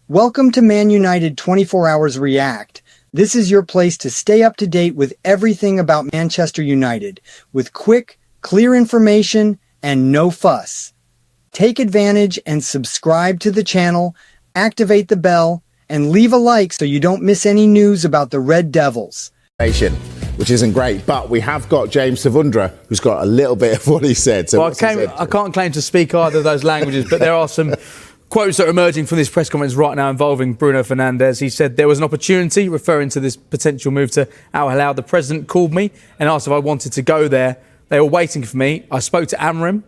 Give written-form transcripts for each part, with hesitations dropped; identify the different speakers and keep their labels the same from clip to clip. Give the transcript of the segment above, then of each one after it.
Speaker 1: Welcome to Man United 24 Hours React. This is your place to stay up to date with everything about Manchester United, with quick, clear information and no fuss. Take advantage and subscribe to the channel, activate the bell, and leave a like so you don't miss any news about the Red Devils.
Speaker 2: Which isn't great, but we have got James Savundra, who's got a little bit of what he said. So
Speaker 3: well, I can't claim to speak either of those languages, but there are some quotes that are emerging from this press conference right now involving Bruno Fernandes. He said there was an opportunity, referring to this potential move to Al Hilal. The president called me and asked if I wanted to go there. They were waiting for me. I spoke to Amorim.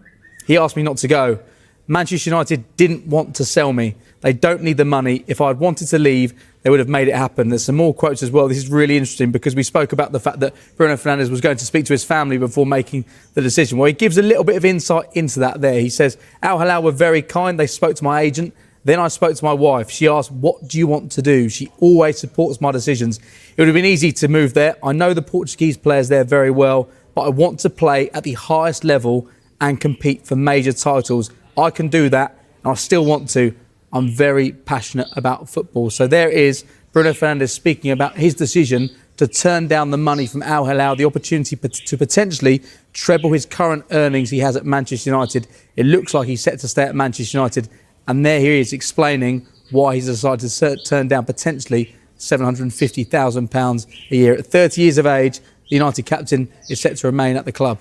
Speaker 3: He asked me not to go. Manchester United didn't want to sell me. They don't need the money. If I'd wanted to leave, they would have made it happen. There's some more quotes as well. This is really interesting because we spoke about the fact that Bruno Fernandes was going to speak to his family before making the decision. Well, he gives a little bit of insight into that there. He says, Al Hilal were very kind. They spoke to my agent. Then I spoke to my wife. She asked, what do you want to do? She always supports my decisions. It would have been easy to move there. I know the Portuguese players there very well, but I want to play at the highest level and compete for major titles. I can do that, and I still want to. I'm very passionate about football. So there is Bruno Fernandes speaking about his decision to turn down the money from Al Hilal, the opportunity to potentially treble his current earnings he has at Manchester United. It looks like he's set to stay at Manchester United. And there he is explaining why he's decided to turn down potentially £750,000 a year. At 30 years of age, the United captain is set to remain at the club.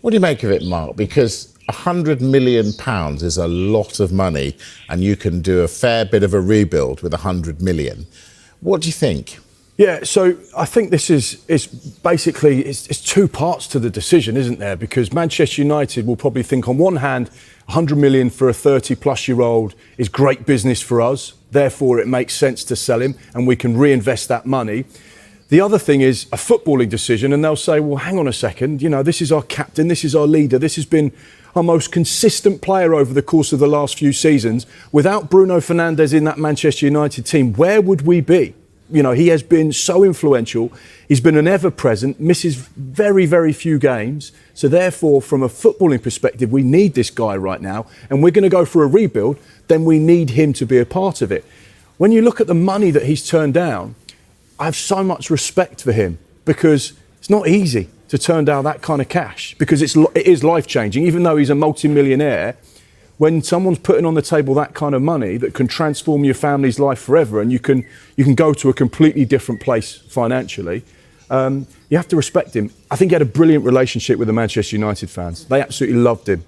Speaker 2: What do you make of it, Mark? Because £100 million is a lot of money, and you can do a fair bit of a rebuild with £100 million. What do you think?
Speaker 4: Yeah, so I think this is basically it's two parts to the decision, isn't there? Because Manchester United will probably think, on one hand, 100 million for a 30-plus-year-old is great business for us. Therefore, it makes sense to sell him, and we can reinvest that money. The other thing is a footballing decision, and they'll say, well, hang on a second, you know, this is our captain, this is our leader, this has been our most consistent player over the course of the last few seasons. Without Bruno Fernandes in that Manchester United team, where would we be? You know, he has been so influential. He's been an ever-present, misses very, very few games. So therefore, from a footballing perspective, we need this guy right now, and we're going to go for a rebuild, then we need him to be a part of it. When you look at the money that he's turned down, I have so much respect for him, because it's not easy to turn down that kind of cash, because it is life-changing. Even though he's a multi-millionaire, when someone's putting on the table that kind of money that can transform your family's life forever, and you can go to a completely different place financially, you have to respect him. I think he had a brilliant relationship with the Manchester United fans. They absolutely loved him.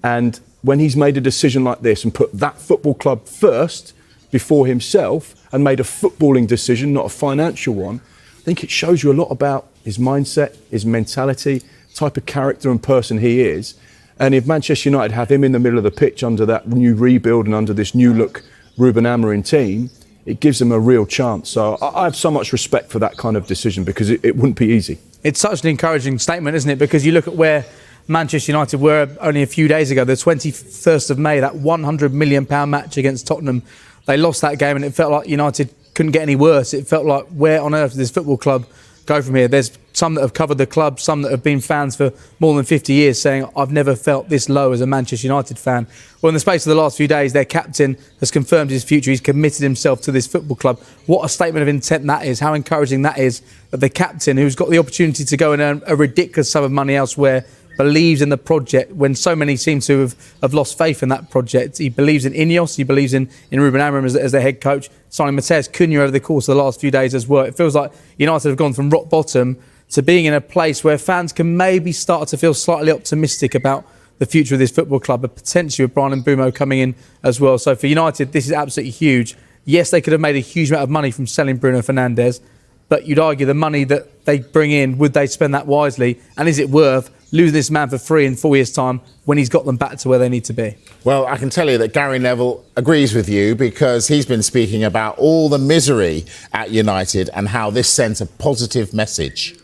Speaker 4: And when he's made a decision like this and put that football club first before himself and made a footballing decision, not a financial one, I think it shows you a lot about his mindset, his mentality, type of character and person he is. And if Manchester United have him in the middle of the pitch under that new rebuild and under this new look rubenamorim team, it gives them a real chance. So I have so much respect for that kind of decision, because it wouldn't be easy.
Speaker 3: It's such an encouraging statement, isn't it? Because you look at where Manchester United were only a few days ago, the 21st of May, that £100 million match against Tottenham. They lost that game, and it felt like United couldn't get any worse. It felt like, where on earth does this football club go from here? There's some that have covered the club, some that have been fans for more than 50 years, saying, I've never felt this low as a Manchester United fan. Well, in the space of the last few days, their captain has confirmed his future. He's committed himself to this football club. What a statement of intent that is. How encouraging that is, that the captain, who's got the opportunity to go and earn a ridiculous sum of money elsewhere, believes in the project when so many seem to have lost faith in that project. He believes in Ineos, he believes in Ruben Amorim as their head coach, signing Mateus Cunha over the course of the last few days as well. It feels like United have gone from rock bottom to being in a place where fans can maybe start to feel slightly optimistic about the future of this football club, but potentially with Brian and Bruno coming in as well. So for United, this is absolutely huge. Yes, they could have made a huge amount of money from selling Bruno Fernandes, but you'd argue the money that they bring in, would they spend that wisely? And is it worth losing this man for free in 4 years' time when he's got them back to where they need to be?
Speaker 2: Well, I can tell you that Gary Neville agrees with you, because he's been speaking about all the misery at United and how this sends a positive message.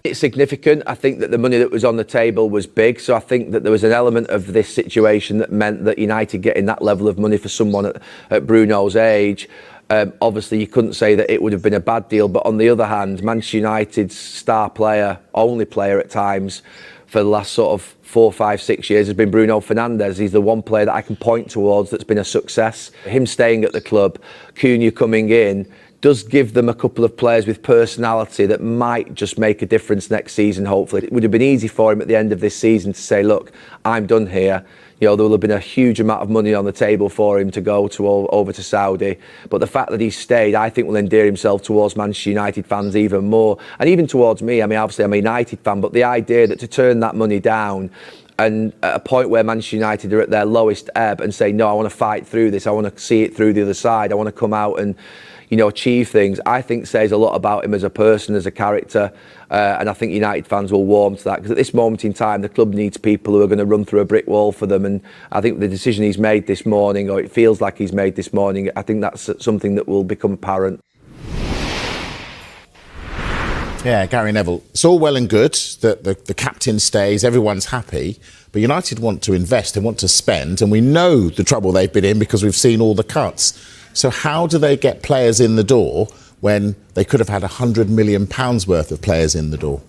Speaker 5: It's significant. I think that the money that was on the table was big, so I think that there was an element of this situation that meant that United getting that level of money for someone at Bruno's age, obviously you couldn't say that it would have been a bad deal, but on the other hand, Manchester United's star player, only player at times, for the last sort of 4, 5, 6 years has been Bruno Fernandes. He's the one player that I can point towards that's been a success. Him staying at the club, Cunha coming in, does give them a couple of players with personality that might just make a difference next season, hopefully. It would have been easy for him at the end of this season to say, look, I'm done here. You know, there will have been a huge amount of money on the table for him to go over to Saudi. But the fact that he's stayed, I think, will endear himself towards Manchester United fans even more. And even towards me. I mean, obviously, I'm a United fan, but the idea that to turn that money down and at a point where Manchester United are at their lowest ebb and say, no, I want to fight through this. I want to see it through the other side. I want to come out and, you know, achieve things, I think says a lot about him as a person, as a character. And I think United fans will warm to that, because at this moment in time, the club needs people who are going to run through a brick wall for them. And I think the decision he's made this morning, or it feels like he's made this morning, I think that's something that will become apparent.
Speaker 2: Yeah, Gary Neville, it's all well and good that the captain stays, everyone's happy, but United want to invest, they want to spend, and we know the trouble they've been in because we've seen all the cuts. So how do they get players in the door when they could have had £100 million worth of players in the door?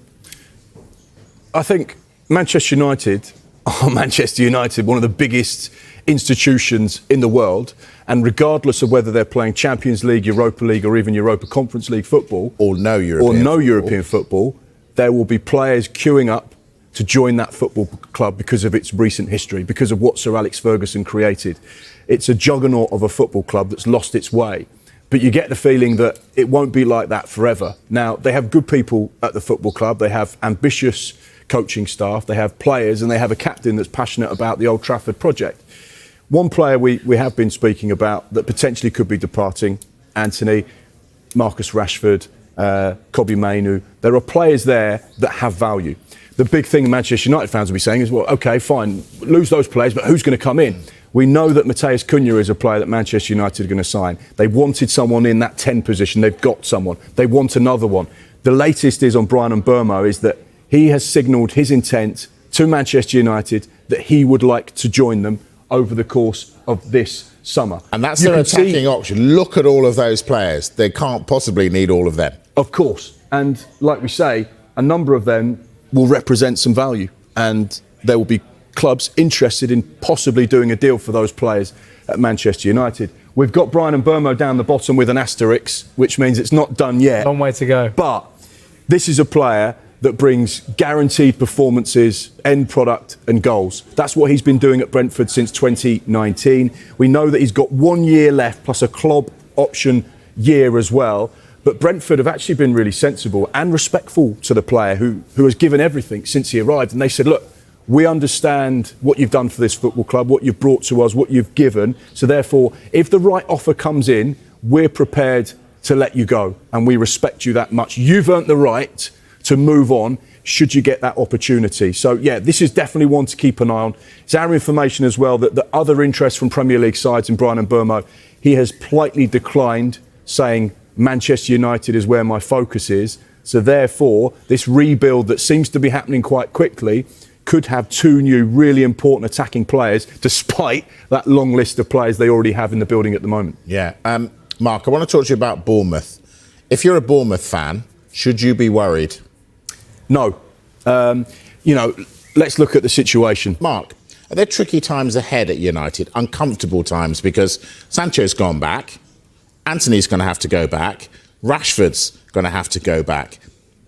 Speaker 4: I think Manchester United are Manchester United, one of the biggest institutions in the world, and regardless of whether they're playing Champions League, Europa League or even Europa Conference League football
Speaker 2: or no European
Speaker 4: football, there will be players queuing up to join that football club because of its recent history, because of what Sir Alex Ferguson created. It's a juggernaut of a football club that's lost its way. But you get the feeling that it won't be like that forever. Now, they have good people at the football club. They have ambitious coaching staff. They have players, and they have a captain that's passionate about the Old Trafford project. One player we have been speaking about that potentially could be departing, Anthony, Marcus Rashford, Kobbie Mainoo. There are players there that have value. The big thing Manchester United fans will be saying is, well, OK, fine, lose those players, but who's going to come in? We know that Matheus Cunha is a player that Manchester United are going to sign. They wanted someone in that 10 position. They've got someone. They want another one. The latest is on Bryan Mbeumo is that he has signalled his intent to Manchester United that he would like to join them over the course of this summer.
Speaker 2: And that's their attacking option. Look at all of those players. They can't possibly need all of them.
Speaker 4: Of course. And like we say, a number of them will represent some value. And there will be clubs interested in possibly doing a deal for those players at Manchester United. We've got Bryan Mbeumo down the bottom with an asterisk, which means it's not done yet.
Speaker 3: Long way to go.
Speaker 4: But this is a player that brings guaranteed performances, end product and goals. That's what he's been doing at Brentford since 2019. We know that he's got 1 year left plus a club option year as well. But Brentford have actually been really sensible and respectful to the player who has given everything since he arrived. And they said, look, we understand what you've done for this football club, what you've brought to us, what you've given. So therefore, if the right offer comes in, we're prepared to let you go. And we respect you that much. You've earned the right to move on should you get that opportunity. So, yeah, this is definitely one to keep an eye on. It's our information as well that the other interest from Premier League sides in Bryan Mbeumo, he has politely declined, saying Manchester United is where my focus is. So therefore, this rebuild that seems to be happening quite quickly could have 2 new really important attacking players, despite that long list of players they already have in the building at the moment.
Speaker 2: Yeah. Mark, I want to talk to you about Bournemouth. If you're a Bournemouth fan, should you be worried?
Speaker 4: No. Let's look at the situation.
Speaker 2: Mark, are there tricky times ahead at United? Uncomfortable times, because Sancho's gone back, Anthony's going to have to go back, Rashford's going to have to go back.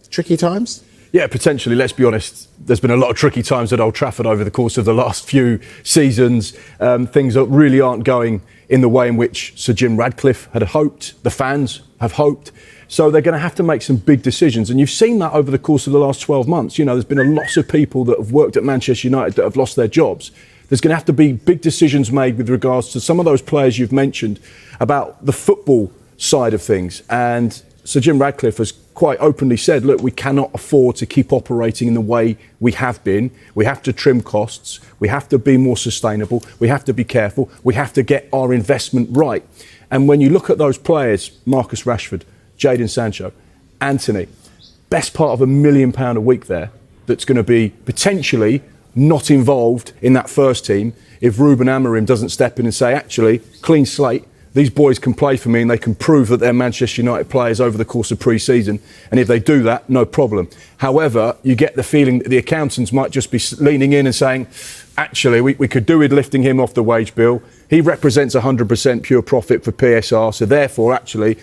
Speaker 2: Tricky times?
Speaker 4: Yeah, potentially. Let's be honest. There's been a lot of tricky times at Old Trafford over the course of the last few seasons. Things that really aren't going in the way in which Sir Jim Radcliffe had hoped, the fans have hoped. So they're going to have to make some big decisions. And you've seen that over the course of the last 12 months. You know, there's been a lot of people that have worked at Manchester United that have lost their jobs. There's going to have to be big decisions made with regards to some of those players you've mentioned about the football side of things. And Sir Jim Radcliffe has quite openly said, look, we cannot afford to keep operating in the way we have been. We have to trim costs. We have to be more sustainable. We have to be careful. We have to get our investment right. And when you look at those players, Marcus Rashford, Jadon Sancho, Anthony, best part of £1 million a week there that's going to be potentially not involved in that first team if Rubenamorim doesn't step in and say, actually, clean slate, these boys can play for me and they can prove that they're Manchester United players over the course of pre-season. And if they do that, no problem. However, you get the feeling that the accountants might just be leaning in and saying, actually, we could do with lifting him off the wage bill. He represents 100% pure profit for PSR. So therefore, actually,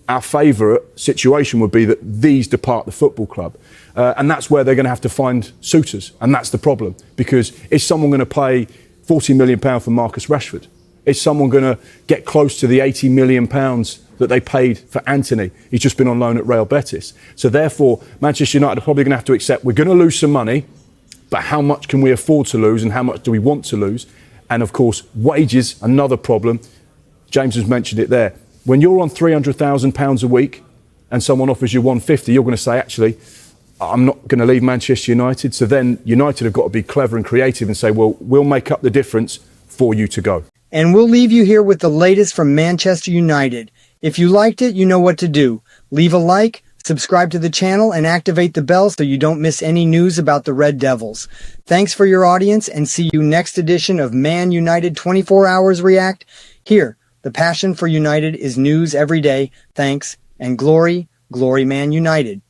Speaker 4: our favourite situation would be that these depart the football club. And that's where they're going to have to find suitors. And that's the problem. Because is someone going to pay £40 million for Marcus Rashford? Is someone going to get close to the £80 million that they paid for Anthony? He's just been on loan at Real Betis. So therefore, Manchester United are probably going to have to accept we're going to lose some money, but how much can we afford to lose and how much do we want to lose? And of course, wages, another problem. James has mentioned it there. When you're on £300,000 a week and someone offers you 150, you're going to say, actually, I'm not going to leave Manchester United. So then United have got to be clever and creative and say, well, we'll make up the difference for you to go.
Speaker 1: And we'll leave you here with the latest from Manchester United. If you liked it, you know what to do. Leave a like, subscribe to the channel, and activate the bell so you don't miss any news about the Red Devils. Thanks for your audience, and see you next edition of Man United 24 Hours React. Here, the passion for United is news every day. Thanks, and glory, glory Man United.